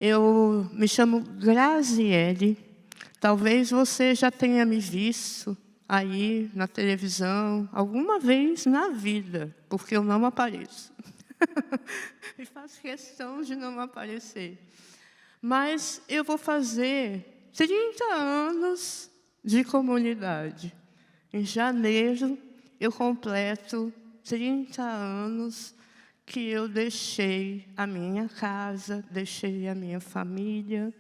Eu me chamo Graziele. Talvez você já tenha me visto aí na televisão alguma vez na vida, porque eu não apareço. E faço questão de não aparecer. Mas eu vou fazer 30 anos de comunidade. Em janeiro, eu completo 30 anos que eu deixei a minha casa, deixei a minha família.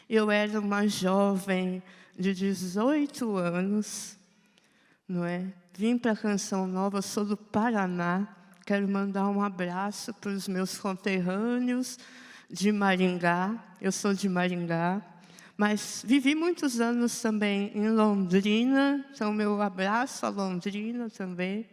Eu era uma jovem de 18 anos, não é? Vim para a Canção Nova, sou do Paraná. Quero mandar um abraço para os meus conterrâneos de Maringá. Eu sou de Maringá, mas vivi muitos anos também em Londrina, então meu abraço a Londrina também.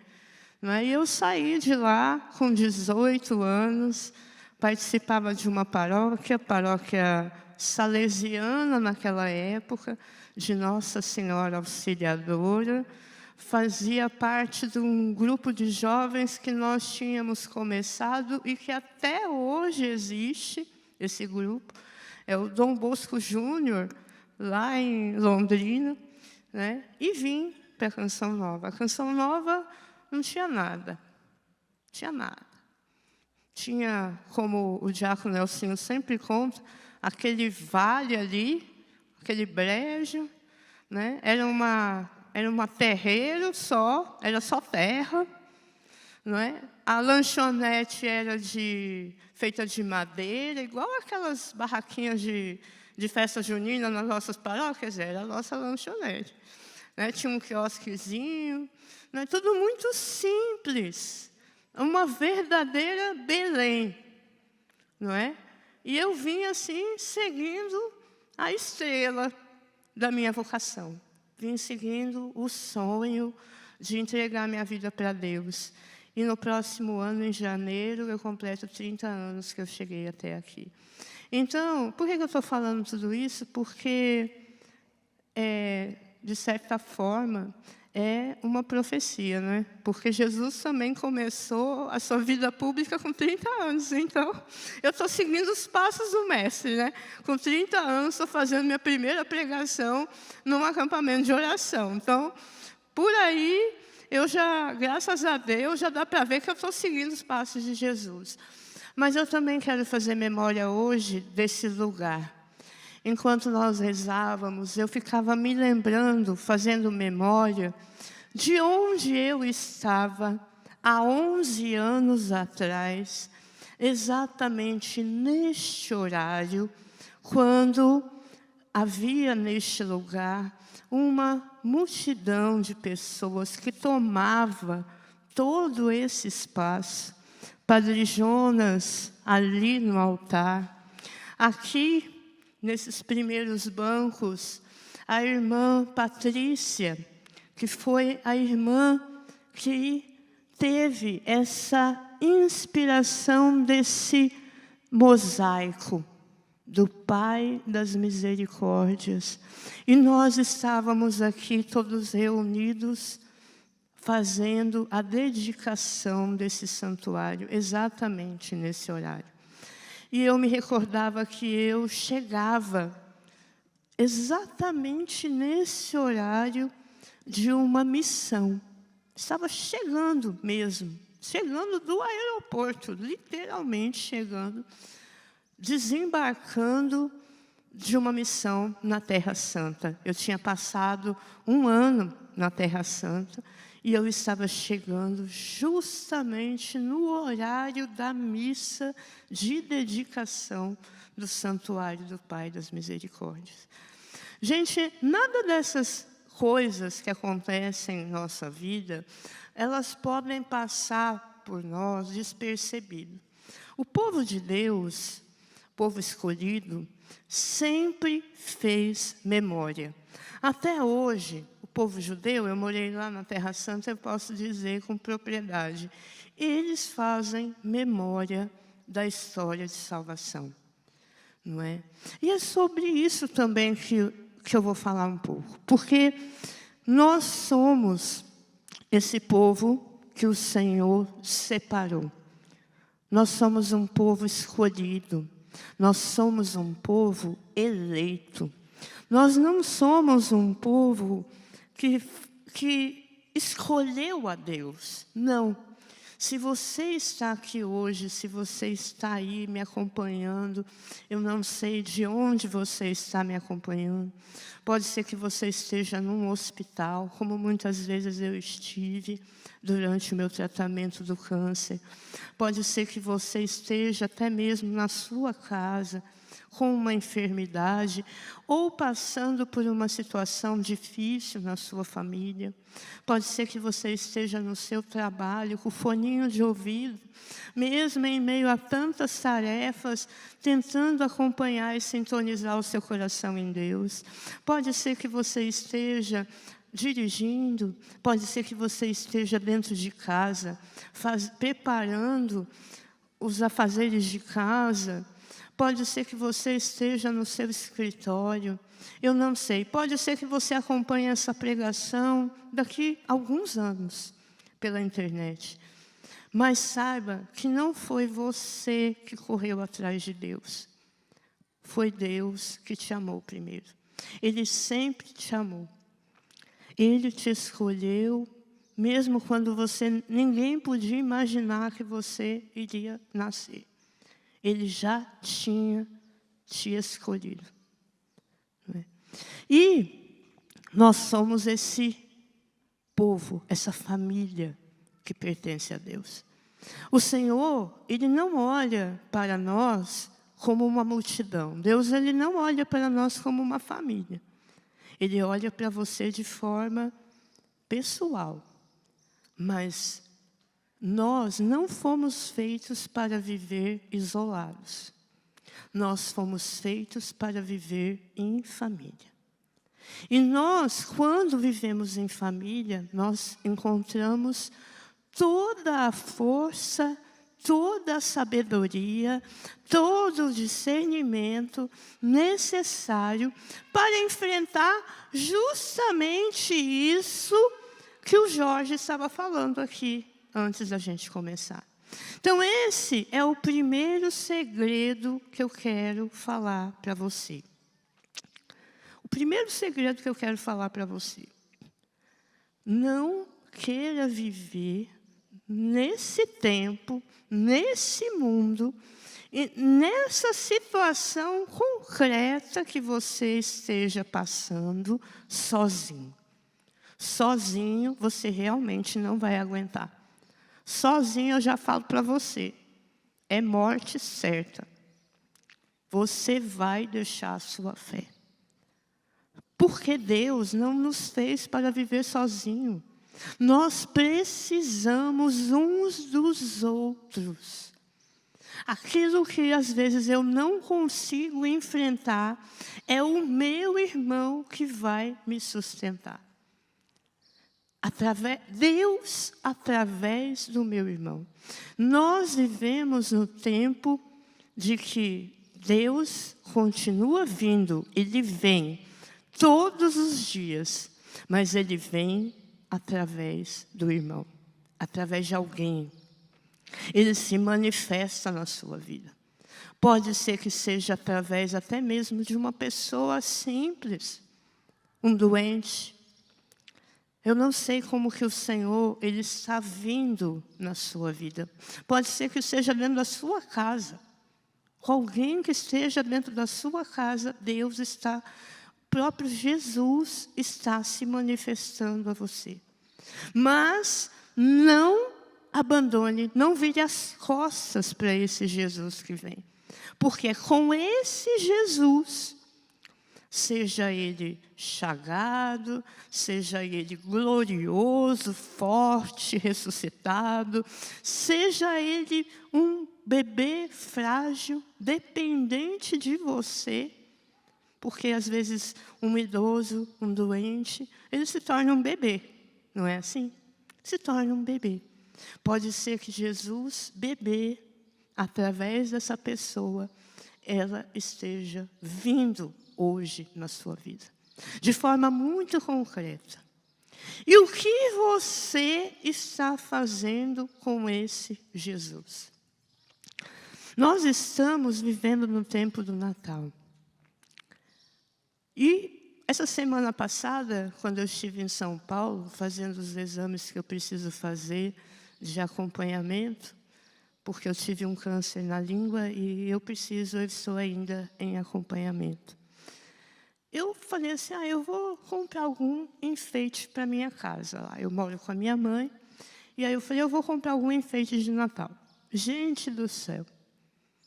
E eu saí de lá com 18 anos, participava de uma paróquia salesiana naquela época, de Nossa Senhora Auxiliadora. Fazia parte de um grupo de jovens que nós tínhamos começado e que até hoje existe, esse grupo. É o Dom Bosco Júnior, lá em Londrina, né? E vim para a Canção Nova. A Canção Nova não tinha nada, Tinha, como o diácono Nelsinho sempre conta, aquele vale ali, aquele brejo, né? Era uma terreiro só, era só terra, não é? A lanchonete era feita de madeira, igual aquelas barraquinhas de festa junina nas nossas paróquias, era a nossa lanchonete. Né? Tinha um quiosquezinho, né? Tudo muito simples, uma verdadeira Belém, não é? E eu vim assim, seguindo a estrela da minha vocação. Vim seguindo o sonho de entregar minha vida para Deus. E no próximo ano, em janeiro, eu completo 30 anos que eu cheguei até aqui. Então, por que eu estou falando tudo isso? Porque, de certa forma, é uma profecia, né? Porque Jesus também começou a sua vida pública com 30 anos. Então, eu estou seguindo os passos do Mestre, né? Com 30 anos, estou fazendo minha primeira pregação num acampamento de oração. Então, por aí, graças a Deus, já dá para ver que eu estou seguindo os passos de Jesus. Mas eu também quero fazer memória hoje desse lugar. Enquanto nós rezávamos, eu ficava me lembrando, fazendo memória, de onde eu estava há 11 anos atrás, exatamente neste horário, quando havia neste lugar uma multidão de pessoas que tomava todo esse espaço. Padre Jonas, ali no altar. Aqui, nesses primeiros bancos, a irmã Patrícia, que foi a irmã que teve essa inspiração desse mosaico do Pai das Misericórdias. E nós estávamos aqui todos reunidos, fazendo a dedicação desse santuário, exatamente nesse horário. E eu me recordava que eu chegava exatamente nesse horário de uma missão. Estava chegando mesmo, chegando do aeroporto, literalmente chegando, desembarcando de uma missão na Terra Santa. Eu tinha passado 1 ano na Terra Santa e eu estava chegando justamente no horário da missa de dedicação do Santuário do Pai das Misericórdias. Gente, nada dessas coisas que acontecem em nossa vida, elas podem passar por nós despercebido. O povo de Deus, povo escolhido, sempre fez memória. Até hoje, o povo judeu, eu morei lá na Terra Santa, eu posso dizer com propriedade, eles fazem memória da história de salvação, não é? E é sobre isso também que eu vou falar um pouco, porque nós somos esse povo que o Senhor separou. Nós somos um povo escolhido. Nós somos um povo eleito. Nós não somos um povo que escolheu a Deus. Não. Se você está aqui hoje, se você está aí me acompanhando, eu não sei de onde você está me acompanhando. Pode ser que você esteja num hospital, como muitas vezes eu estive durante o meu tratamento do câncer. Pode ser que você esteja até mesmo na sua casa, com uma enfermidade, ou passando por uma situação difícil na sua família. Pode ser que você esteja no seu trabalho, com o foninho de ouvido, mesmo em meio a tantas tarefas, tentando acompanhar e sintonizar o seu coração em Deus. Pode ser que você esteja dirigindo, pode ser que você esteja dentro de casa, preparando os afazeres de casa. Pode ser que você esteja no seu escritório, eu não sei. Pode ser que você acompanhe essa pregação daqui a alguns anos pela internet. Mas saiba que não foi você que correu atrás de Deus. Foi Deus que te amou primeiro. Ele sempre te amou. Ele te escolheu, mesmo quando ninguém podia imaginar que você iria nascer. Ele já tinha te escolhido. E nós somos esse povo, essa família que pertence a Deus. O Senhor, Ele não olha para nós como uma multidão. Deus, Ele não olha para nós como uma família. Ele olha para você de forma pessoal. Mas nós não fomos feitos para viver isolados. Nós fomos feitos para viver em família. E nós, quando vivemos em família, nós encontramos toda a força, toda a sabedoria, todo o discernimento necessário para enfrentar justamente isso que o Jorge estava falando aqui antes da gente começar. Então, esse é o primeiro segredo que eu quero falar para você. O primeiro segredo que eu quero falar para você. Não queira viver nesse tempo, nesse mundo, nessa situação concreta que você esteja passando sozinho. Sozinho você realmente não vai aguentar. Sozinho eu já falo para você, é morte certa. Você vai deixar a sua fé. Porque Deus não nos fez para viver sozinho. Nós precisamos uns dos outros. Aquilo que às vezes eu não consigo enfrentar, é o meu irmão que vai me sustentar. Deus através do meu irmão. Nós vivemos no tempo de que Deus continua vindo. Ele vem todos os dias, mas Ele vem através do irmão, através de alguém. Ele se manifesta na sua vida. Pode ser que seja através até mesmo de uma pessoa simples, um doente. Eu não sei como que o Senhor, Ele está vindo na sua vida. Pode ser que seja dentro da sua casa. Com alguém que esteja dentro da sua casa, Deus está, o próprio Jesus está se manifestando a você. Mas não abandone, não vire as costas para esse Jesus que vem. Porque é com esse Jesus, seja Ele chagado, seja Ele glorioso, forte, ressuscitado, seja Ele um bebê frágil, dependente de você, porque às vezes um idoso, um doente, ele se torna um bebê, não é assim? Se torna um bebê. Pode ser que Jesus, bebê, através dessa pessoa, ela esteja vindo hoje na sua vida, de forma muito concreta. E o que você está fazendo com esse Jesus? Nós estamos vivendo no tempo do Natal. E essa semana passada, quando eu estive em São Paulo, fazendo os exames que eu preciso fazer de acompanhamento, porque eu tive um câncer na língua e eu estou ainda em acompanhamento. Eu falei assim, eu vou comprar algum enfeite para minha casa lá. Eu moro com a minha mãe, e aí eu falei, eu vou comprar algum enfeite de Natal. Gente do céu,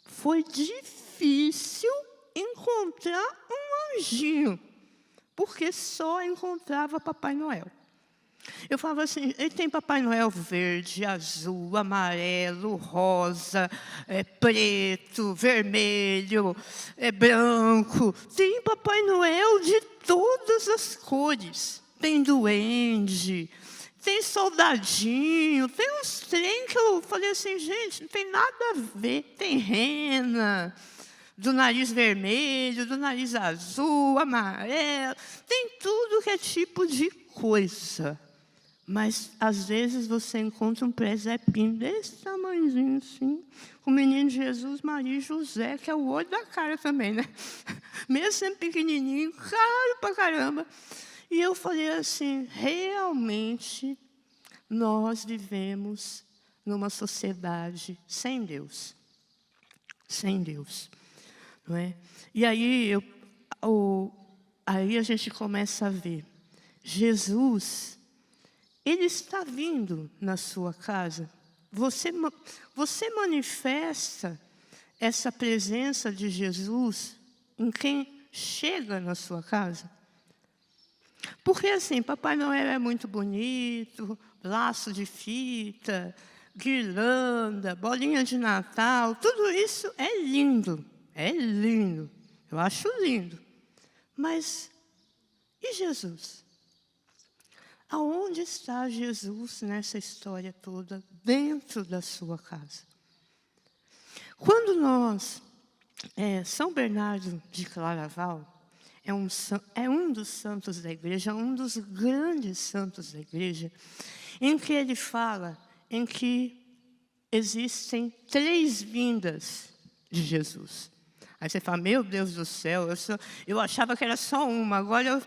foi difícil encontrar um anjinho, porque só encontrava Papai Noel. Eu falava assim, ele tem Papai Noel verde, azul, amarelo, rosa, preto, vermelho, branco. Tem Papai Noel de todas as cores. Tem duende, tem soldadinho, tem uns trem que eu falei assim, gente, não tem nada a ver. Tem rena, do nariz vermelho, do nariz azul, amarelo. Tem tudo que é tipo de coisa. Mas, às vezes, você encontra um presépio desse tamanhozinho assim, com o menino Jesus, Maria e José, que é o olho da cara também, né? Mesmo sendo pequenininho, caro pra caramba. E eu falei assim, realmente, nós vivemos numa sociedade sem Deus. Sem Deus. Não é? E aí, aí a gente começa a ver, Jesus, Ele está vindo na sua casa. Você manifesta essa presença de Jesus em quem chega na sua casa? Porque assim, Papai Noel é muito bonito, laço de fita, guirlanda, bolinha de Natal, tudo isso é lindo, eu acho lindo. Mas e Jesus? Aonde está Jesus nessa história toda, dentro da sua casa? Quando nós, São Bernardo de Claraval, é um dos santos da igreja, um dos grandes santos da igreja, em que ele fala em que existem 3 vindas de Jesus. Aí você fala, meu Deus do céu, eu achava que era só uma, agora eu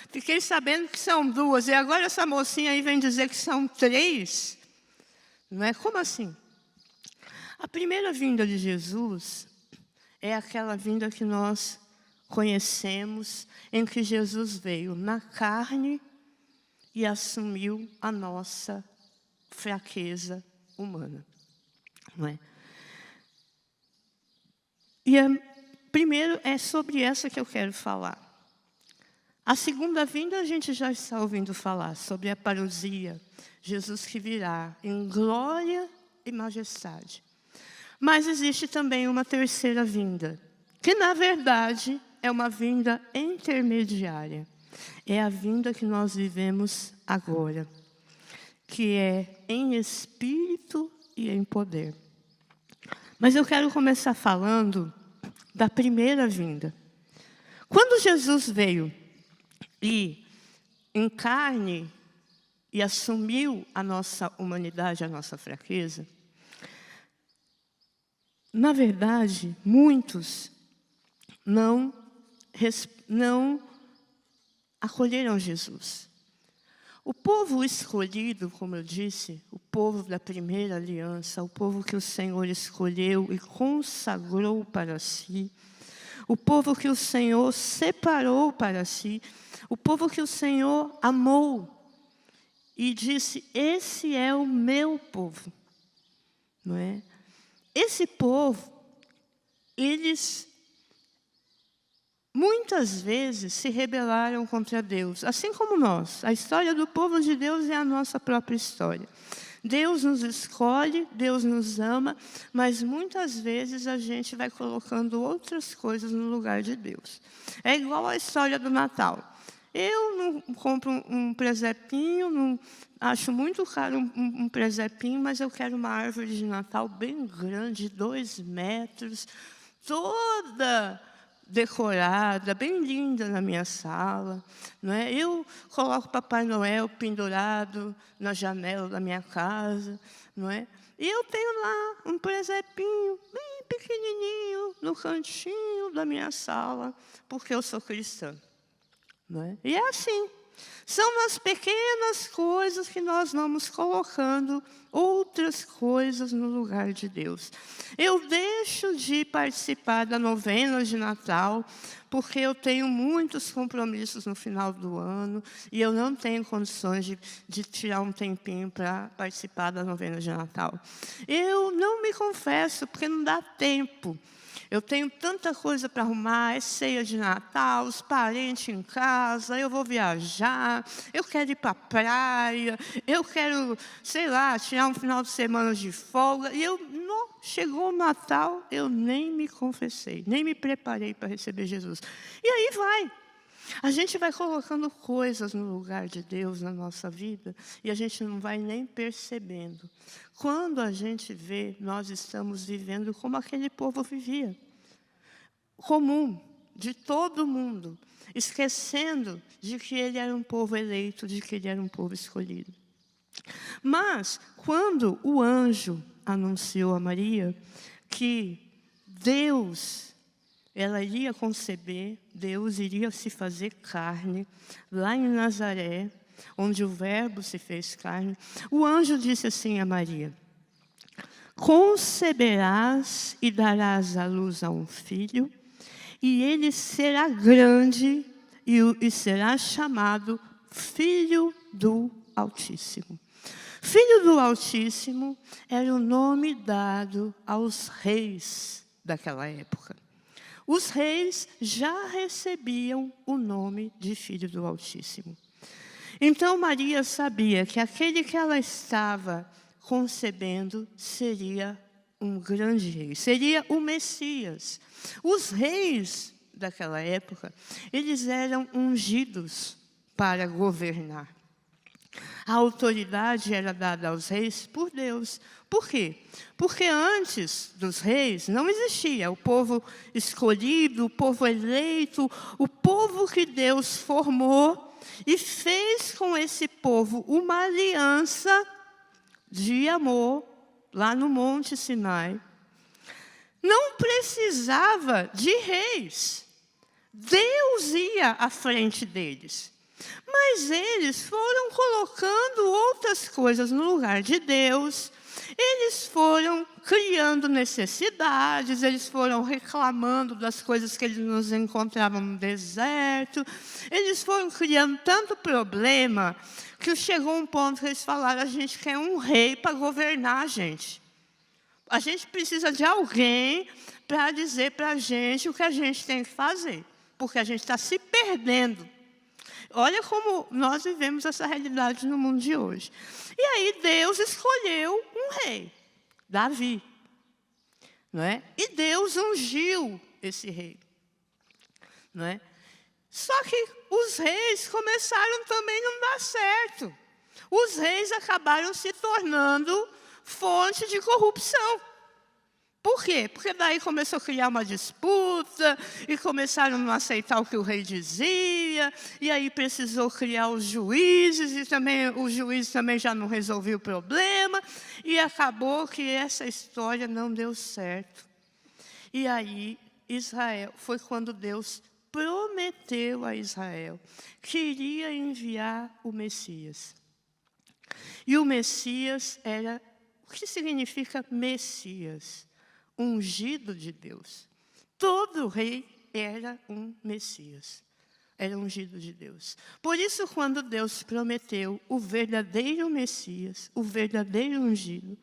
fiquei sabendo que são 2, e agora essa mocinha aí vem dizer que são 3. Não é? Como assim? A primeira vinda de Jesus é aquela vinda que nós conhecemos, em que Jesus veio na carne e assumiu a nossa fraqueza humana. Não é? E primeiro é sobre essa que eu quero falar. A segunda vinda a gente já está ouvindo falar, sobre a parousia, Jesus que virá em glória e majestade. Mas existe também uma terceira vinda, que na verdade é uma vinda intermediária. É a vinda que nós vivemos agora, que é em espírito e em poder. Mas eu quero começar falando da primeira vinda. Quando Jesus veio e em carne e assumiu a nossa humanidade, a nossa fraqueza, na verdade, muitos não acolheram Jesus. O povo escolhido, como eu disse, o povo da primeira aliança, o povo que o Senhor escolheu e consagrou para si, o povo que o Senhor separou para si, o povo que o Senhor amou e disse, esse é o meu povo. Não é? Esse povo, eles muitas vezes se rebelaram contra Deus, assim como nós. A história do povo de Deus é a nossa própria história. Deus nos escolhe, Deus nos ama, mas muitas vezes a gente vai colocando outras coisas no lugar de Deus. É igual a história do Natal. Eu não compro um presépio, não acho muito caro um presépio, mas eu quero uma árvore de Natal bem grande, 2 metros, toda decorada, bem linda na minha sala, não é? Eu coloco Papai Noel pendurado na janela da minha casa, não é? E eu tenho lá um presepinho bem pequenininho no cantinho da minha sala, porque eu sou cristã, não é? E é assim. São nas pequenas coisas que nós vamos colocando outras coisas no lugar de Deus. Eu deixo de participar da novena de Natal, porque eu tenho muitos compromissos no final do ano, e eu não tenho condições de tirar um tempinho para participar da novena de Natal. Eu não me confesso, porque não dá tempo. Eu tenho tanta coisa para arrumar, é ceia de Natal, os parentes em casa, eu vou viajar, eu quero ir para a praia, eu quero, sei lá, tirar um final de semana de folga. E chegou o Natal, eu nem me confessei, nem me preparei para receber Jesus. E aí vai. A gente vai colocando coisas no lugar de Deus na nossa vida e a gente não vai nem percebendo. Quando a gente vê, nós estamos vivendo como aquele povo vivia. Comum, de todo mundo, esquecendo de que ele era um povo eleito, de que ele era um povo escolhido. Mas, quando o anjo anunciou a Maria que ela iria conceber, Deus iria se fazer carne, lá em Nazaré, onde o Verbo se fez carne, o anjo disse assim a Maria: conceberás e darás à luz a um filho, e ele será grande e será chamado Filho do Altíssimo. Filho do Altíssimo era o nome dado aos reis daquela época. Os reis já recebiam o nome de Filho do Altíssimo. Então Maria sabia que aquele que ela estava concebendo seria um grande rei, seria o Messias. Os reis daquela época, eles eram ungidos para governar. A autoridade era dada aos reis por Deus. Por quê? Porque antes dos reis não existia o povo escolhido, o povo eleito, o povo que Deus formou e fez com esse povo uma aliança de amor lá no Monte Sinai. Não precisava de reis. Deus ia à frente deles. Mas eles foram colocando outras coisas no lugar de Deus. Eles foram criando necessidades, eles foram reclamando das coisas que eles nos encontravam no deserto. Eles foram criando tanto problema que chegou um ponto que eles falaram: a gente quer um rei para governar a gente. A gente precisa de alguém para dizer para a gente o que a gente tem que fazer, porque a gente está se perdendo. Olha como nós vivemos essa realidade no mundo de hoje. E aí Deus escolheu um rei, Davi, não é? E Deus ungiu esse rei, não é? Só que os reis começaram também a não dar certo. Os reis acabaram se tornando fonte de corrupção. Por quê? Porque daí começou a criar uma disputa, e começaram a não aceitar o que o rei dizia, e aí precisou criar os juízes, e também os juízes também já não resolviam o problema, e acabou que essa história não deu certo. E aí, Israel, foi quando Deus prometeu a Israel que iria enviar o Messias. E o Messias era, o que significa Messias? Ungido de Deus. Todo rei era um Messias, era ungido de Deus. Por isso, quando Deus prometeu o verdadeiro Messias, o verdadeiro ungido,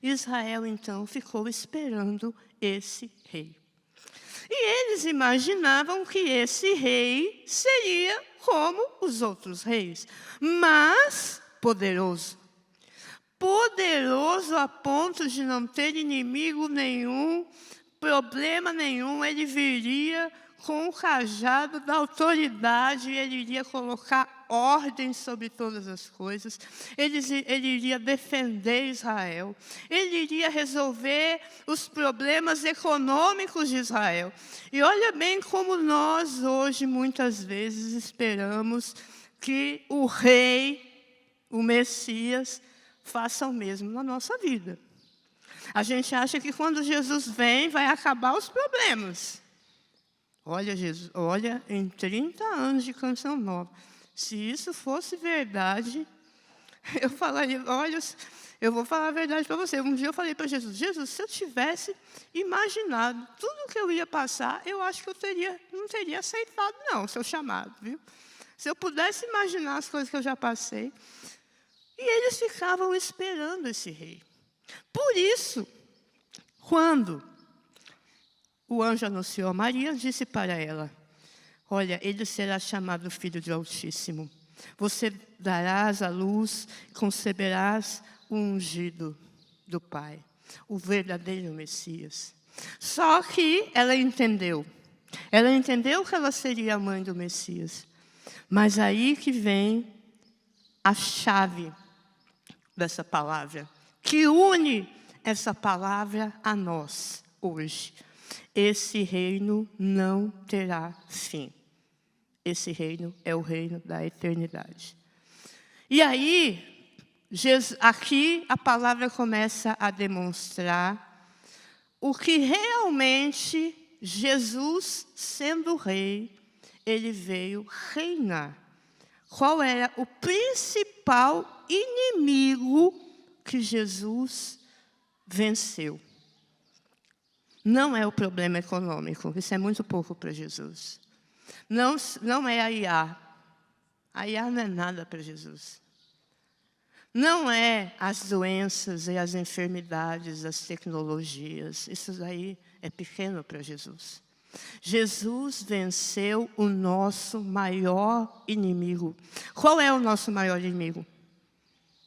Israel então ficou esperando esse rei. E eles imaginavam que esse rei seria como os outros reis, mas poderoso. Poderoso a ponto de não ter inimigo nenhum, problema nenhum. Ele viria com o cajado da autoridade e ele iria colocar ordem sobre todas as coisas, ele iria defender Israel, ele iria resolver os problemas econômicos de Israel. E olha bem como nós hoje muitas vezes esperamos que o rei, o Messias, faça o mesmo na nossa vida. A gente acha que quando Jesus vem, vai acabar os problemas. Olha, Jesus, olha, em 30 anos de Canção Nova, se isso fosse verdade, eu falaria, olha, eu vou falar a verdade para você. Um dia eu falei para Jesus, Jesus, se eu tivesse imaginado tudo que eu ia passar, eu acho que não teria aceitado, não, o seu chamado, viu? Se eu pudesse imaginar as coisas que eu já passei. E eles ficavam esperando esse rei. Por isso, quando o anjo anunciou a Maria, disse para ela, olha, ele será chamado Filho do Altíssimo. Você darás à luz, conceberás o ungido do Pai, o verdadeiro Messias. Só que ela entendeu que ela seria a mãe do Messias. Mas aí que vem a chave dessa palavra, que une essa palavra a nós hoje. Esse reino não terá fim. Esse reino é o reino da eternidade. E aí, aqui a palavra começa a demonstrar o que realmente Jesus, sendo rei, ele veio reinar. Qual era o principal inimigo que Jesus venceu? Não é o problema econômico, isso é muito pouco para Jesus. Não é a IA. A IA não é nada para Jesus. Não é as doenças e as enfermidades, as tecnologias. Isso daí é pequeno para Jesus. Jesus venceu o nosso maior inimigo. Qual é o nosso maior inimigo?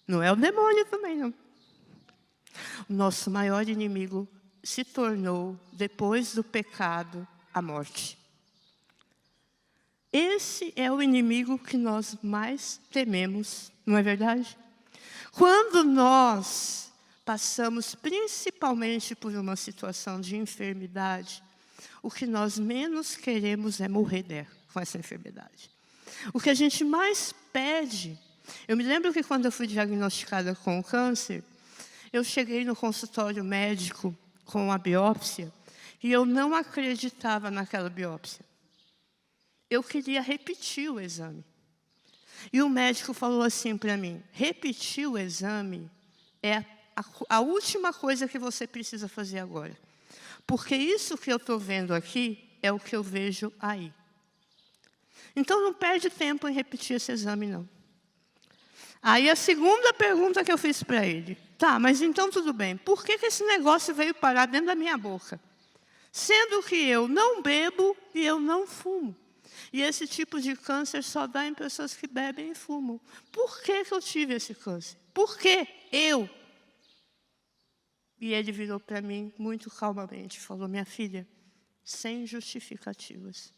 Não é o demônio também, não. O nosso maior inimigo se tornou, depois do pecado, a morte. Esse é o inimigo que nós mais tememos, não é verdade? Quando nós passamos principalmente por uma situação de enfermidade, o que nós menos queremos é morrer com essa enfermidade. O que a gente mais pede... Eu me lembro que quando eu fui diagnosticada com câncer, eu cheguei no consultório médico com a biópsia e eu não acreditava naquela biópsia. Eu queria repetir o exame. E o médico falou assim para mim, repetir o exame é a última coisa que você precisa fazer agora. Porque isso que eu estou vendo aqui é o que eu vejo aí. Então não perde tempo em repetir esse exame, não. Aí a segunda pergunta que eu fiz para ele, tá, mas então tudo bem, por que esse negócio veio parar dentro da minha boca? Sendo que eu não bebo e eu não fumo. E esse tipo de câncer só dá em pessoas que bebem e fumam. Por que eu tive esse câncer? Por que eu? E ele virou para mim muito calmamente e falou, minha filha, sem justificativas.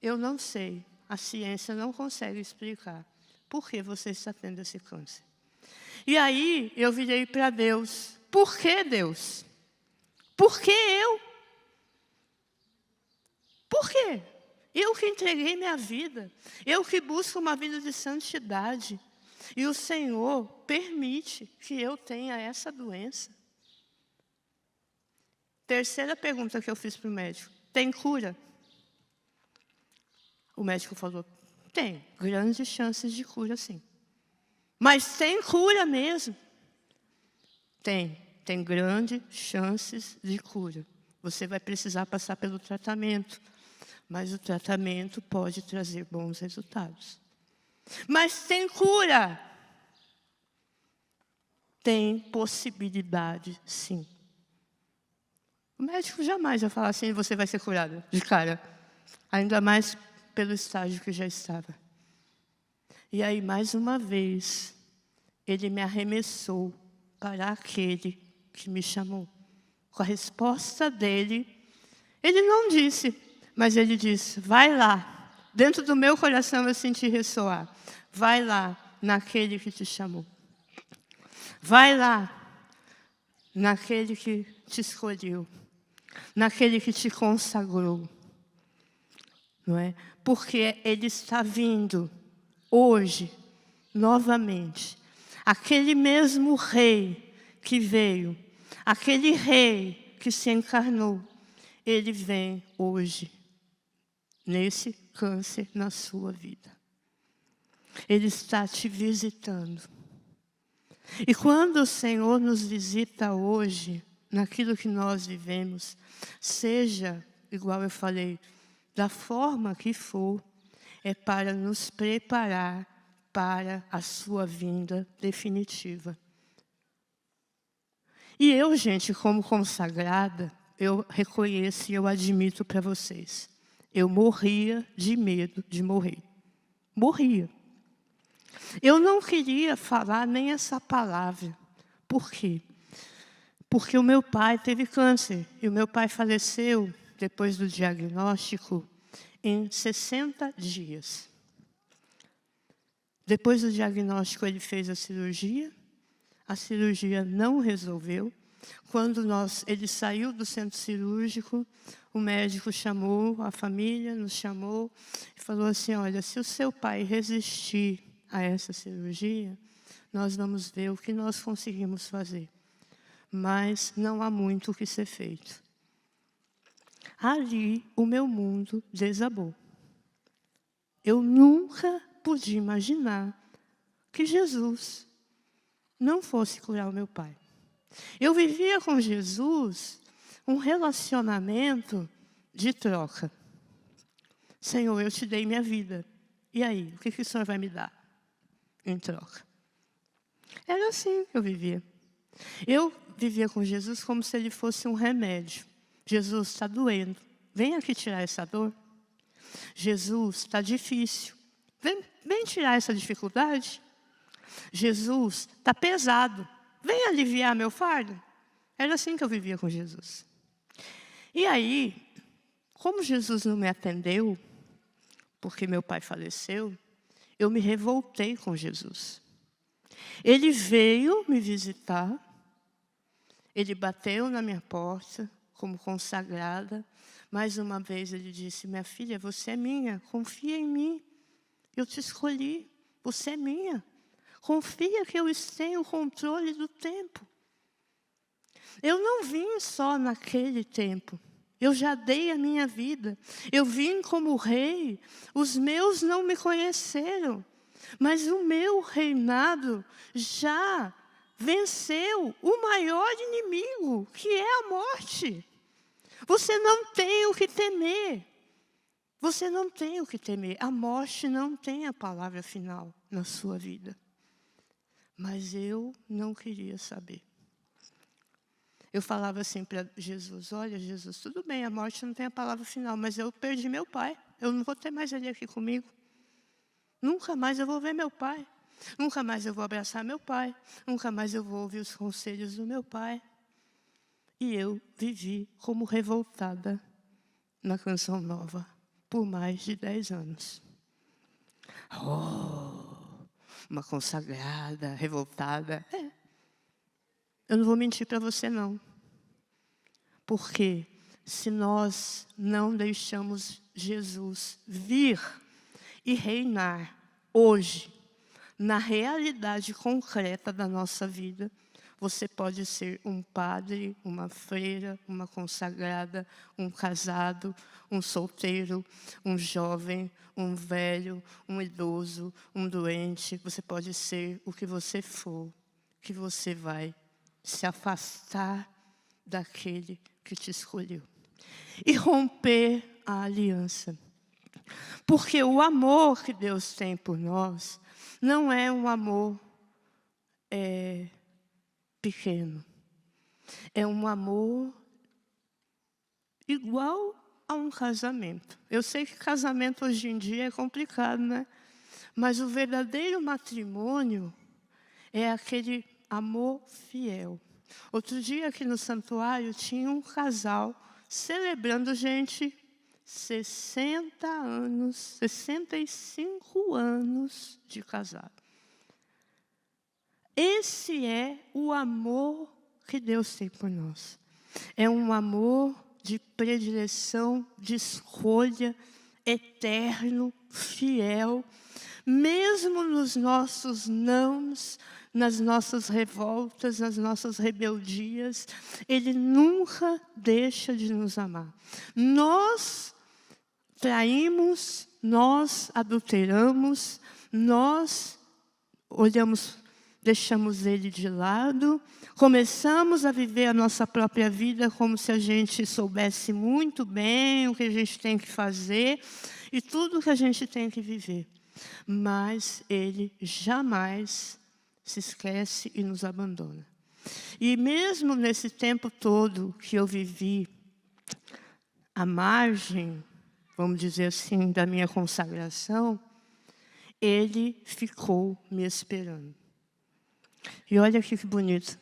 Eu não sei, a ciência não consegue explicar por que você está tendo esse câncer. E aí eu virei para Deus. Por que Deus? Por que eu? Por quê? Eu que entreguei minha vida. Eu que busco uma vida de santidade. E o Senhor permite que eu tenha essa doença. Terceira pergunta que eu fiz para o médico. Tem cura? O médico falou, tem grandes chances de cura, sim. Mas tem cura mesmo? Tem grandes chances de cura. Você vai precisar passar pelo tratamento. Mas o tratamento pode trazer bons resultados. Mas tem cura? Tem possibilidade, sim. O médico jamais vai falar assim, você vai ser curado de cara. Ainda mais pelo estágio que já estava. E aí, mais uma vez, ele me arremessou para aquele que me chamou. Com a resposta dele, ele não disse, mas ele disse, vai lá, Dentro do meu coração eu senti ressoar. Vai lá naquele que te chamou. Vai lá naquele que te escolheu. Naquele que te consagrou. Não é? Porque Ele está vindo hoje, novamente. Aquele mesmo rei que veio, aquele rei que se encarnou, Ele vem hoje, nesse câncer na sua vida. Ele está te visitando. E quando o Senhor nos visita hoje, naquilo que nós vivemos, seja, igual eu falei, da forma que for, é para nos preparar para a sua vinda definitiva. E eu, gente, como consagrada, eu reconheço e eu admito para vocês. Eu morria de medo de morrer. Morria. Eu não queria falar nem essa palavra. Por quê? Porque o meu pai teve câncer. E o meu pai faleceu, depois do diagnóstico, em 60 dias. Depois do diagnóstico, ele fez a cirurgia não resolveu. Quando ele saiu do centro cirúrgico, o médico chamou a família, nos chamou e falou assim, olha, se o seu pai resistir a essa cirurgia, nós vamos ver o que nós conseguimos fazer. Mas não há muito o que ser feito. Ali, o meu mundo desabou. Eu nunca podia imaginar que Jesus não fosse curar o meu pai. Eu vivia com Jesus um relacionamento de troca. Senhor, eu te dei minha vida. E aí, o que o Senhor vai me dar em troca? Era assim que eu vivia. Eu vivia com Jesus como se ele fosse um remédio. Jesus, está doendo. Vem aqui tirar essa dor. Jesus, está difícil. Vem tirar essa dificuldade. Jesus, está pesado. Vem aliviar meu fardo. Era assim que eu vivia com Jesus. E aí, como Jesus não me atendeu, porque meu pai faleceu, eu me revoltei com Jesus. Ele veio me visitar, ele bateu na minha porta, como consagrada. Mais uma vez ele disse, minha filha, você é minha, confia em mim. Eu te escolhi, você é minha. Confia que eu tenho o controle do tempo. Eu não vim só naquele tempo. Eu já dei a minha vida. Eu vim como rei. Os meus não me conheceram. Mas o meu reinado já venceu o maior inimigo, que é a morte. Você não tem o que temer. Você não tem o que temer. A morte não tem a palavra final na sua vida. Mas eu não queria saber. Eu falava assim para Jesus, olha Jesus, tudo bem, a morte não tem a palavra final, mas eu perdi meu pai. Eu não vou ter mais ele aqui comigo. Nunca mais eu vou ver meu pai. Nunca mais eu vou abraçar meu pai. Nunca mais eu vou ouvir os conselhos do meu pai. E eu vivi como revoltada na Canção Nova por mais de 10 anos. Uma consagrada, revoltada. Eu não vou mentir para você, não. Porque se nós não deixamos Jesus vir e reinar hoje, na realidade concreta da nossa vida, você pode ser um padre, uma freira, uma consagrada, um casado, um solteiro, um jovem, um velho, um idoso, um doente. Você pode ser o que você for, que você vai se afastar daquele que te escolheu. E romper a aliança. Porque o amor que Deus tem por nós não é um amor pequeno. É um amor igual a um casamento. Eu sei que casamento hoje em dia é complicado, né? Mas o verdadeiro matrimônio é aquele amor fiel. Outro dia aqui no santuário tinha um casal celebrando, gente, 60 anos, 65 anos de casado. Esse é o amor que Deus tem por nós. É um amor de predileção, de escolha, eterno, fiel. Mesmo nos nossos nãos, nas nossas revoltas, nas nossas rebeldias, Ele nunca deixa de nos amar. Nós traímos, nós adulteramos, nós olhamos, deixamos Ele de lado, começamos a viver a nossa própria vida como se a gente soubesse muito bem o que a gente tem que fazer e tudo que a gente tem que viver. Mas Ele jamais se esquece e nos abandona. E mesmo nesse tempo todo que eu vivi à margem, vamos dizer assim, da minha consagração, Ele ficou me esperando. E olha aqui que bonito.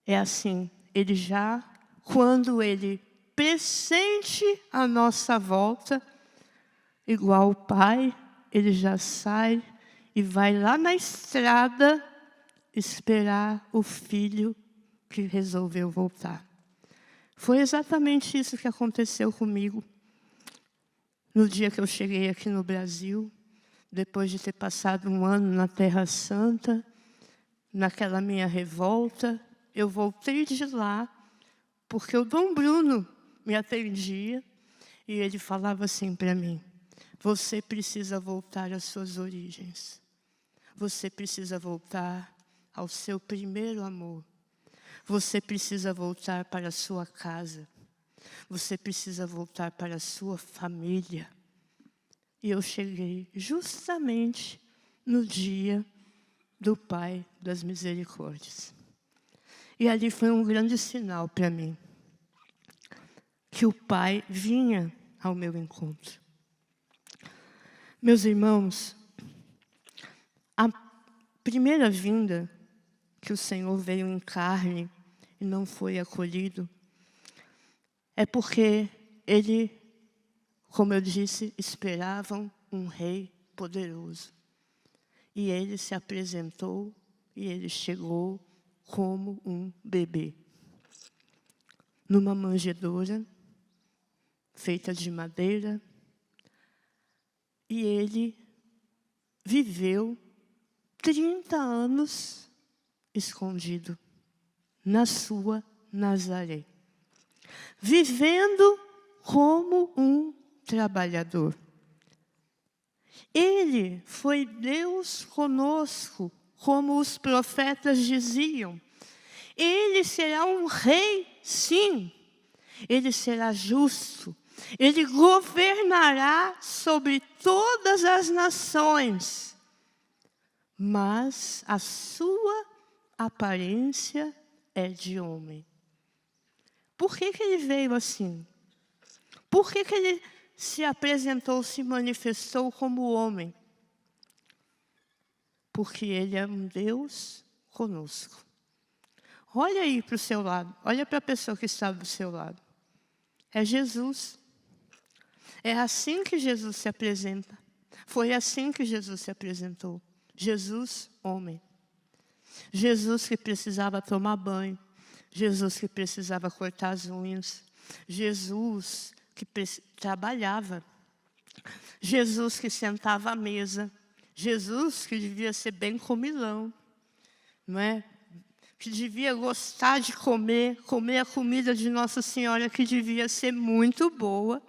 É assim, Ele já, quando Ele pressente a nossa volta, igual o pai, Ele já sai e vai lá na estrada esperar o filho que resolveu voltar. Foi exatamente isso que aconteceu comigo no dia que eu cheguei aqui no Brasil, depois de ter passado um ano na Terra Santa, naquela minha revolta. Eu voltei de lá, porque o Dom Bruno me atendia e ele falava assim para mim: você precisa voltar às suas origens. Você precisa voltar ao seu primeiro amor. Você precisa voltar para a sua casa. Você precisa voltar para a sua família. E eu cheguei justamente no dia do Pai das Misericórdias. E ali foi um grande sinal para mim, que o Pai vinha ao meu encontro. Meus irmãos, a primeira vinda que o Senhor veio em carne e não foi acolhido, é porque Ele, como eu disse, esperavam um rei poderoso. E Ele se apresentou e Ele chegou como um bebê, numa manjedoura feita de madeira, e Ele viveu 30 anos escondido na sua Nazaré, vivendo como um trabalhador. Ele foi Deus conosco, como os profetas diziam. Ele será um rei, sim. Ele será justo. Ele governará sobre todas as nações. Mas a sua aparência é de homem. Por que ele veio assim? Por que ele se apresentou, se manifestou como homem? Porque Ele é um Deus conosco. Olha aí para o seu lado, olha para a pessoa que está do seu lado. É Jesus. É assim que Jesus se apresenta. Foi assim que Jesus se apresentou. Jesus, homem. Jesus que precisava tomar banho. Jesus que precisava cortar as unhas. Jesus que trabalhava. Jesus que sentava à mesa. Jesus que devia ser bem comilão, não é? Que devia gostar de comer a comida de Nossa Senhora, que devia ser muito boa,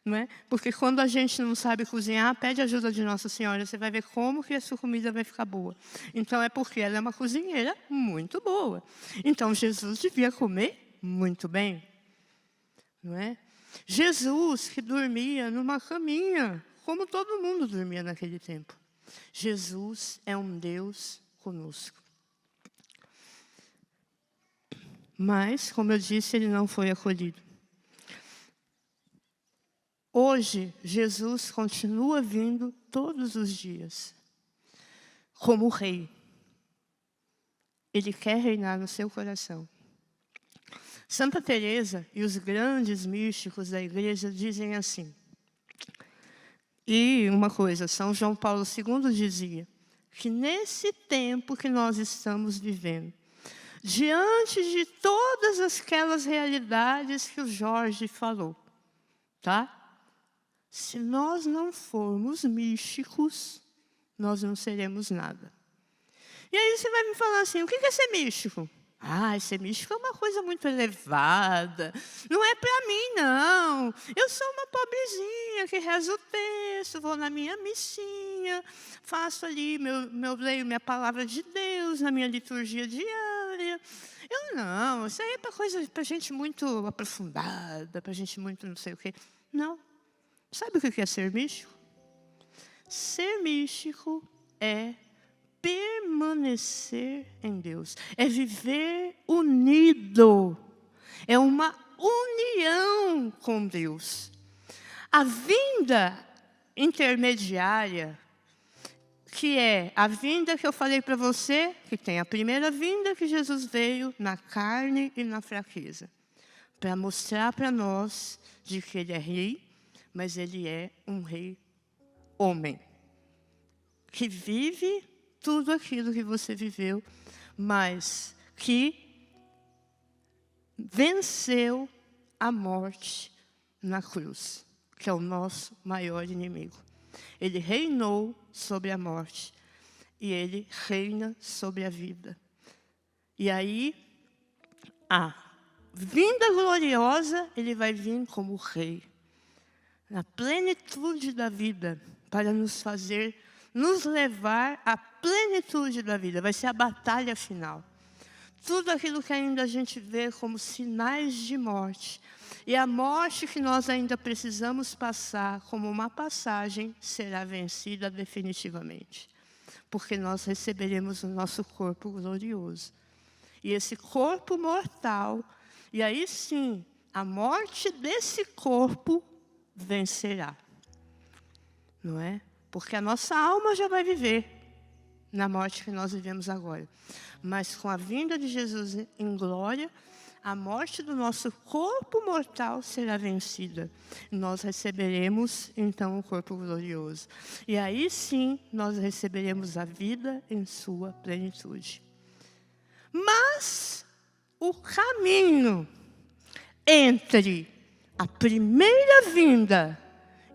não é? Porque quando a gente não sabe cozinhar, pede ajuda de Nossa Senhora, você vai ver como que a sua comida vai ficar boa. Então é porque ela é uma cozinheira muito boa. Então Jesus devia comer muito bem, não é? Jesus que dormia numa caminha, como todo mundo dormia naquele tempo. Jesus é um Deus conosco. Mas, como eu disse, Ele não foi acolhido. Hoje, Jesus continua vindo todos os dias, como Rei. Ele quer reinar no seu coração. Santa Teresa e os grandes místicos da igreja dizem assim. E uma coisa, São João Paulo II dizia que nesse tempo que nós estamos vivendo, diante de todas aquelas realidades que o Jorge falou, tá? Se nós não formos místicos, nós não seremos nada. E aí você vai me falar assim, o que é ser místico? Ser místico é uma coisa muito elevada. Não é para mim, não. Eu sou uma pobrezinha que reza o texto, vou na minha missinha, faço ali, leio minha palavra de Deus na minha liturgia diária. Eu não, isso aí é para gente muito aprofundada, para gente muito não sei o quê. Não. Sabe o que é ser místico? Ser místico é permanecer em Deus, é viver unido, é uma união com Deus. A vinda intermediária, que é a vinda que eu falei para você, que tem a primeira vinda que Jesus veio na carne e na fraqueza, para mostrar para nós de que Ele é rei, mas Ele é um rei homem, que vive tudo aquilo que você viveu, mas que venceu a morte na cruz, que é o nosso maior inimigo. Ele reinou sobre a morte e Ele reina sobre a vida. E aí, a vinda gloriosa, Ele vai vir como rei, na plenitude da vida, para nos levar à plenitude da vida. Vai ser a batalha final. Tudo aquilo que ainda a gente vê como sinais de morte, e a morte que nós ainda precisamos passar como uma passagem, será vencida definitivamente. Porque nós receberemos o nosso corpo glorioso. E esse corpo mortal, e aí sim, a morte desse corpo vencerá. Não é? Porque a nossa alma já vai viver na morte que nós vivemos agora. Mas com a vinda de Jesus em glória, a morte do nosso corpo mortal será vencida. Nós receberemos, então, o corpo glorioso. E aí sim, nós receberemos a vida em sua plenitude. Mas o caminho entre a primeira vinda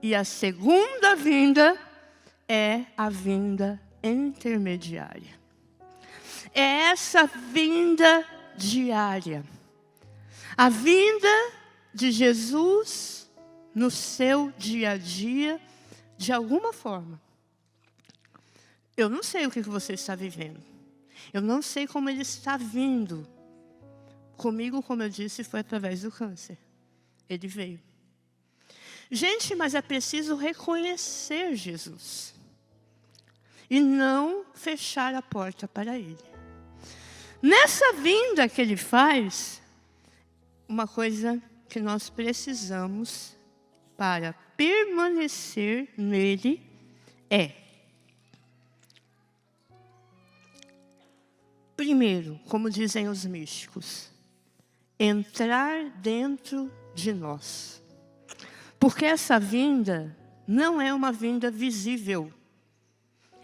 e a segunda vinda é a vinda intermediária. É essa vinda diária. A vinda de Jesus no seu dia a dia, de alguma forma. Eu não sei o que você está vivendo. Eu não sei como Ele está vindo. Comigo, como eu disse, foi através do câncer. Ele veio. Gente, mas é preciso reconhecer Jesus. E não fechar a porta para Ele. Nessa vinda que Ele faz, uma coisa que nós precisamos para permanecer nele é, primeiro, como dizem os místicos, entrar dentro de nós. Porque essa vinda não é uma vinda visível.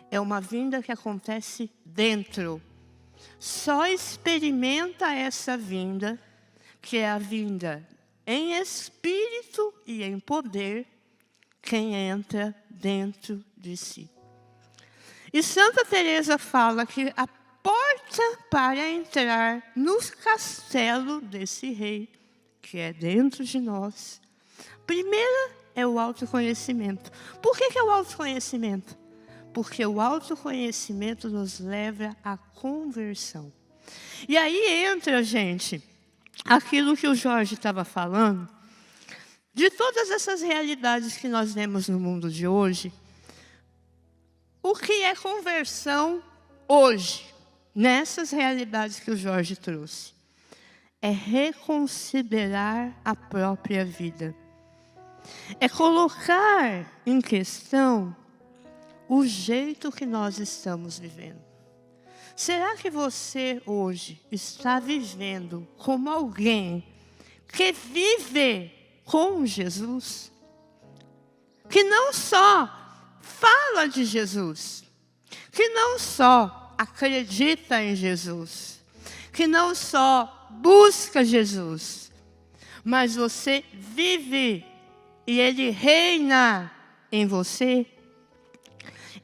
É uma vinda que acontece dentro. Só experimenta essa vinda, que é a vinda em espírito e em poder, quem entra dentro de si. E Santa Teresa fala que a porta para entrar no castelo desse rei, que é dentro de nós, primeira é o autoconhecimento. Por que é o autoconhecimento? Porque o autoconhecimento nos leva à conversão. E aí entra, gente, aquilo que o Jorge estava falando, de todas essas realidades que nós vemos no mundo de hoje, o que é conversão hoje, nessas realidades que o Jorge trouxe? É reconsiderar a própria vida. É colocar em questão o jeito que nós estamos vivendo. Será que você hoje está vivendo como alguém que vive com Jesus, que não só fala de Jesus, que não só acredita em Jesus, que não só busca Jesus, mas você vive e Ele reina em você.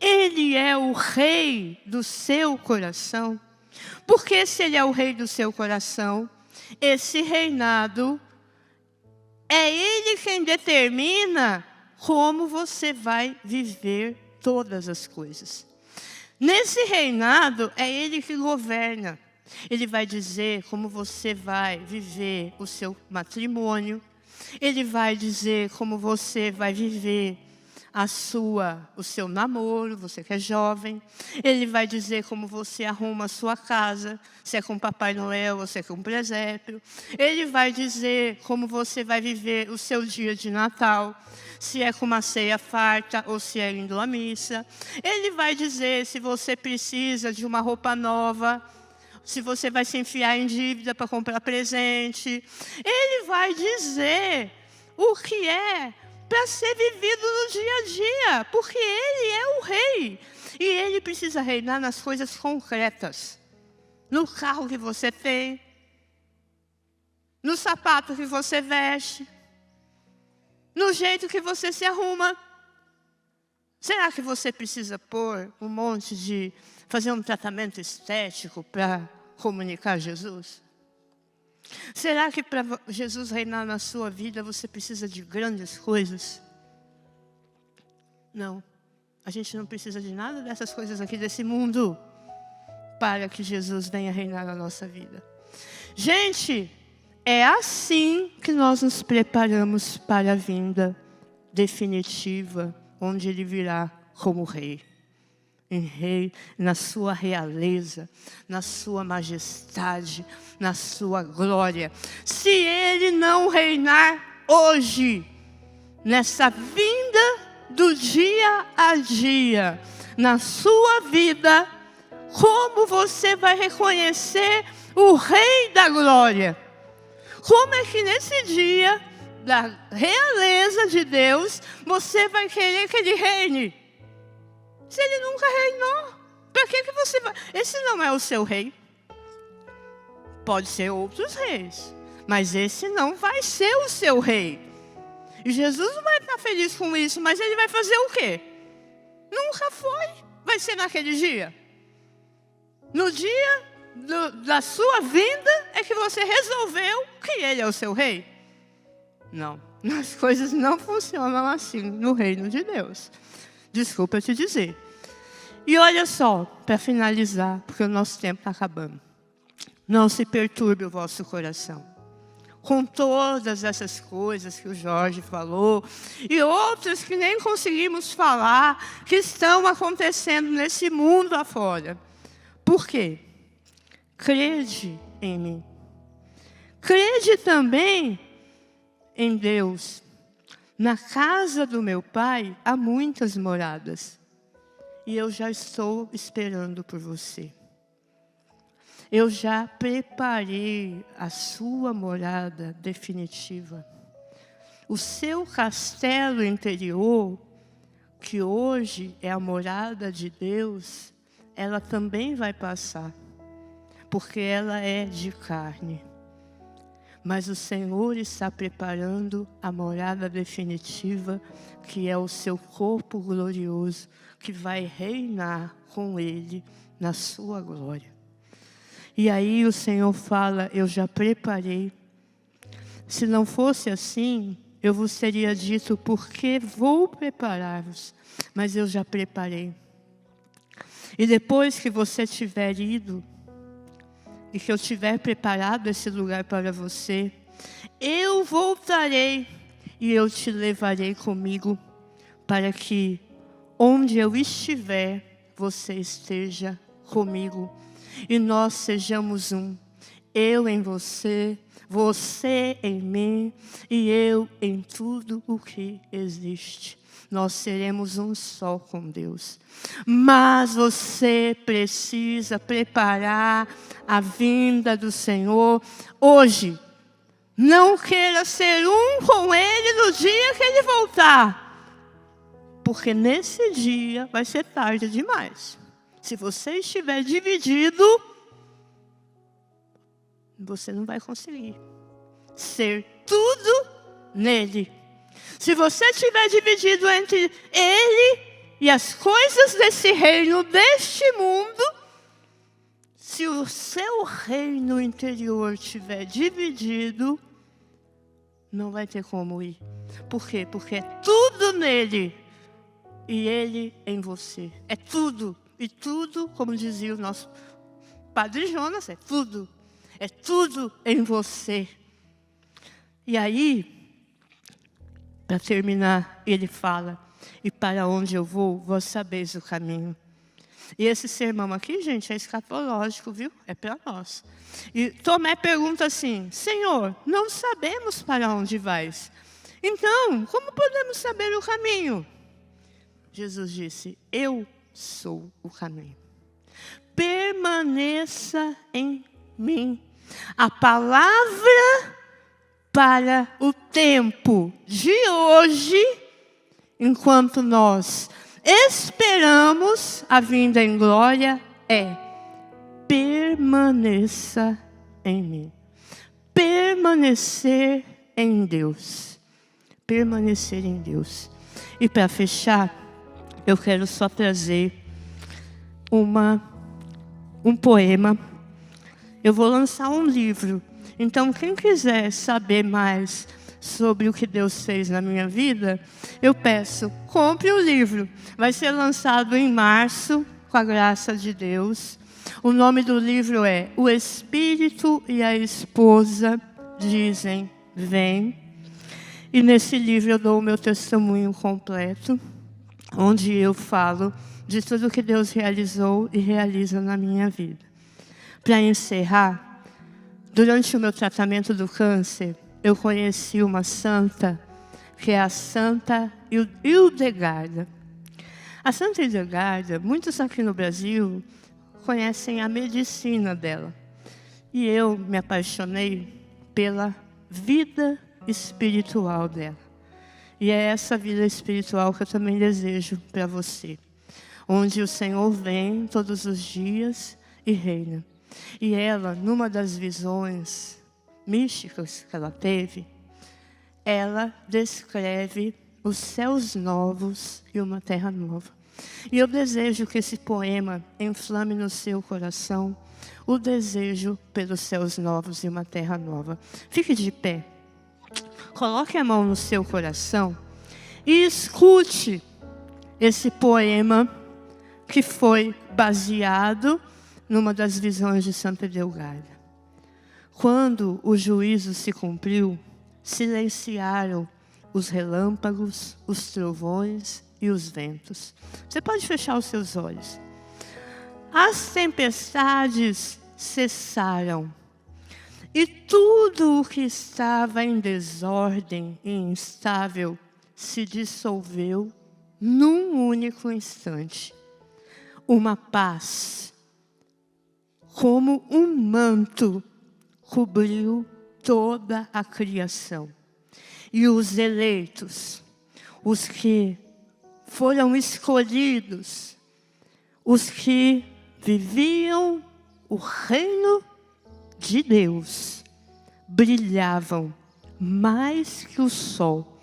Ele é o rei do seu coração. Porque se Ele é o rei do seu coração, esse reinado é Ele quem determina como você vai viver todas as coisas. Nesse reinado, é Ele que governa. Ele vai dizer como você vai viver o seu matrimônio. Ele vai dizer como você vai viver o seu namoro, você que é jovem. Ele vai dizer como você arruma a sua casa, se é com Papai Noel ou se é com um presépio. Ele vai dizer como você vai viver o seu dia de Natal, se é com uma ceia farta ou se é indo à missa. Ele vai dizer se você precisa de uma roupa nova, se você vai se enfiar em dívida para comprar presente. Ele vai dizer o que é para ser vivido no dia a dia, porque Ele é o rei. E Ele precisa reinar nas coisas concretas. No carro que você tem, no sapato que você veste, no jeito que você se arruma. Será que você precisa pôr um monte de... fazer um tratamento estético para comunicar Jesus? Será que para Jesus reinar na sua vida você precisa de grandes coisas? Não. A gente não precisa de nada dessas coisas aqui desse mundo para que Jesus venha reinar na nossa vida. Gente, é assim que nós nos preparamos para a vinda definitiva, onde Ele virá como rei. Em rei, na sua realeza, na sua majestade, na sua glória. Se Ele não reinar hoje, nessa vinda do dia a dia, na sua vida, como você vai reconhecer o Rei da glória? Como é que nesse dia da realeza de Deus, você vai querer que Ele reine? Se Ele nunca reinou, para que você vai? Esse não é o seu rei. Pode ser outros reis, mas esse não vai ser o seu rei. E Jesus não vai estar feliz com isso, mas Ele vai fazer o quê? Nunca foi. Vai ser naquele dia. No dia da sua vinda é que você resolveu que Ele é o seu rei. Não, as coisas não funcionam assim no reino de Deus. Desculpa eu te dizer. E olha só, para finalizar, porque o nosso tempo está acabando. Não se perturbe o vosso coração. Com todas essas coisas que o Jorge falou, e outras que nem conseguimos falar, que estão acontecendo nesse mundo afora. Por quê? Crede em mim. Crede também em Deus. Na casa do meu Pai há muitas moradas. E eu já estou esperando por você. Eu já preparei a sua morada definitiva. O seu castelo interior, que hoje é a morada de Deus, ela também vai passar. Porque ela é de carne. Mas o Senhor está preparando a morada definitiva, que é o seu corpo glorioso, que vai reinar com Ele na sua glória. E aí o Senhor fala, eu já preparei. Se não fosse assim, eu vos teria dito, porque vou preparar-vos. Mas eu já preparei. E depois que você tiver ido, e que eu tiver preparado esse lugar para você, eu voltarei e eu te levarei comigo, para que onde eu estiver, você esteja comigo. E nós sejamos um, eu em você, você em mim, e eu em tudo o que existe. Nós seremos um só com Deus. Mas você precisa preparar a vinda do Senhor hoje. Não queira ser um com Ele no dia que Ele voltar. Porque nesse dia vai ser tarde demais. Se você estiver dividido, você não vai conseguir ser tudo nele. Se você estiver dividido entre Ele e as coisas desse reino, deste mundo, se o seu reino interior estiver dividido, não vai ter como ir. Por quê? Porque é tudo nele e Ele em você. É tudo. E tudo, como dizia o nosso Padre Jonas, é tudo. É tudo em você. E aí, para terminar, ele fala: e para onde eu vou, vós sabeis o caminho. E esse sermão aqui, gente, é escatológico, viu? É para nós. E Tomé pergunta assim: Senhor, não sabemos para onde vais. Então, como podemos saber o caminho? Jesus disse: eu sou o caminho. Permaneça em mim. A palavra para o tempo de hoje, enquanto nós esperamos a vinda em glória, é: permaneça em mim. Permanecer em Deus. Permanecer em Deus. E para fechar, eu quero só trazer um poema. Eu vou lançar um livro. Então, quem quiser saber mais sobre o que Deus fez na minha vida, eu peço, compre o livro. Vai ser lançado em março, com a graça de Deus. O nome do livro é O Espírito e a Esposa Dizem Vem. E nesse livro eu dou o meu testemunho completo, onde eu falo de tudo que Deus realizou e realiza na minha vida. Para encerrar, durante o meu tratamento do câncer, eu conheci uma santa, que é a Santa Hildegarda. A Santa Hildegarda, muitos aqui no Brasil conhecem a medicina dela. E eu me apaixonei pela vida espiritual dela. E é essa vida espiritual que eu também desejo para você. Onde o Senhor vem todos os dias e reina. E ela, numa das visões místicas que ela teve, ela descreve os céus novos e uma terra nova. E eu desejo que esse poema inflame no seu coração o desejo pelos céus novos e uma terra nova. Fique de pé. Coloque a mão no seu coração e escute esse poema que foi baseado numa das visões de Santa Hildegarda. Quando o juízo se cumpriu, silenciaram os relâmpagos, os trovões e os ventos. Você pode fechar os seus olhos. As tempestades cessaram. E tudo o que estava em desordem e instável se dissolveu num único instante. Uma paz, como um manto, cobriu toda a criação. E os eleitos, os que foram escolhidos, os que viviam o reino de Deus, brilhavam mais que o sol,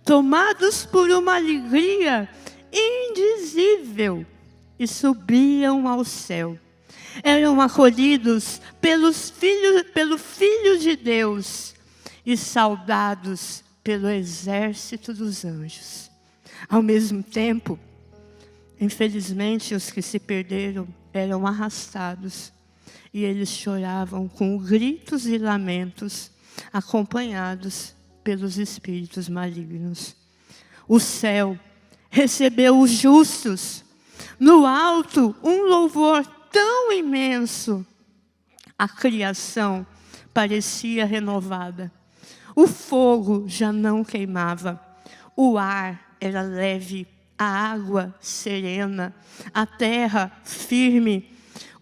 tomados por uma alegria indizível, e subiam ao céu. Eram acolhidos pelo Filho de Deus e saudados pelo exército dos anjos. Ao mesmo tempo, infelizmente, os que se perderam eram arrastados e eles choravam com gritos e lamentos, acompanhados pelos espíritos malignos. O céu recebeu os justos. No alto, um louvor tão imenso. A criação parecia renovada. O fogo já não queimava. O ar era leve, a água serena, a terra firme.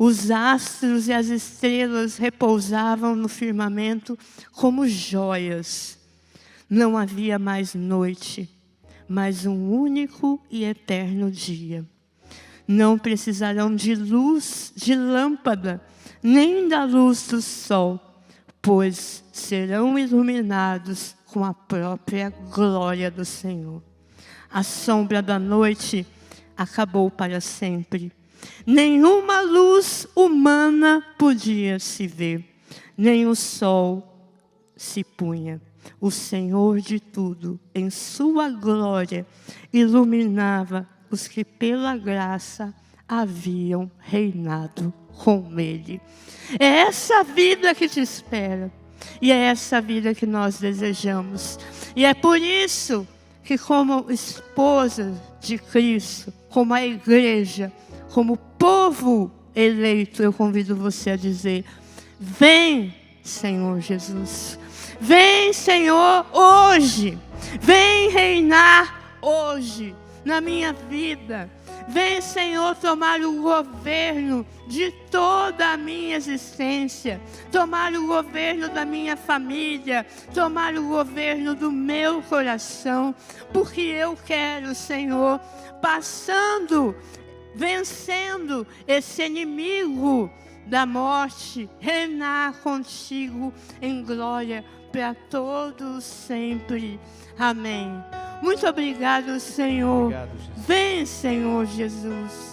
Os astros e as estrelas repousavam no firmamento como joias. Não havia mais noite, mas um único e eterno dia. Não precisarão de luz de lâmpada, nem da luz do sol, pois serão iluminados com a própria glória do Senhor. A sombra da noite acabou para sempre. Nenhuma luz humana podia se ver, nem o sol se punha. O Senhor de tudo, em sua glória, iluminava os que pela graça haviam reinado com Ele. É essa vida que te espera. E é essa vida que nós desejamos. E é por isso que, como esposa de Cristo, como a igreja, como povo eleito, eu convido você a dizer: vem, Senhor Jesus. Vem, Senhor, hoje. Vem reinar hoje na minha vida. Vem, Senhor, tomar o governo de toda a minha existência. Tomar o governo da minha família. Tomar o governo do meu coração. Porque eu quero, Senhor, vencendo esse inimigo da morte, reinar contigo em glória para todos sempre. Amém. Muito obrigado, Senhor. Obrigado, Jesus. Vem, Senhor Jesus.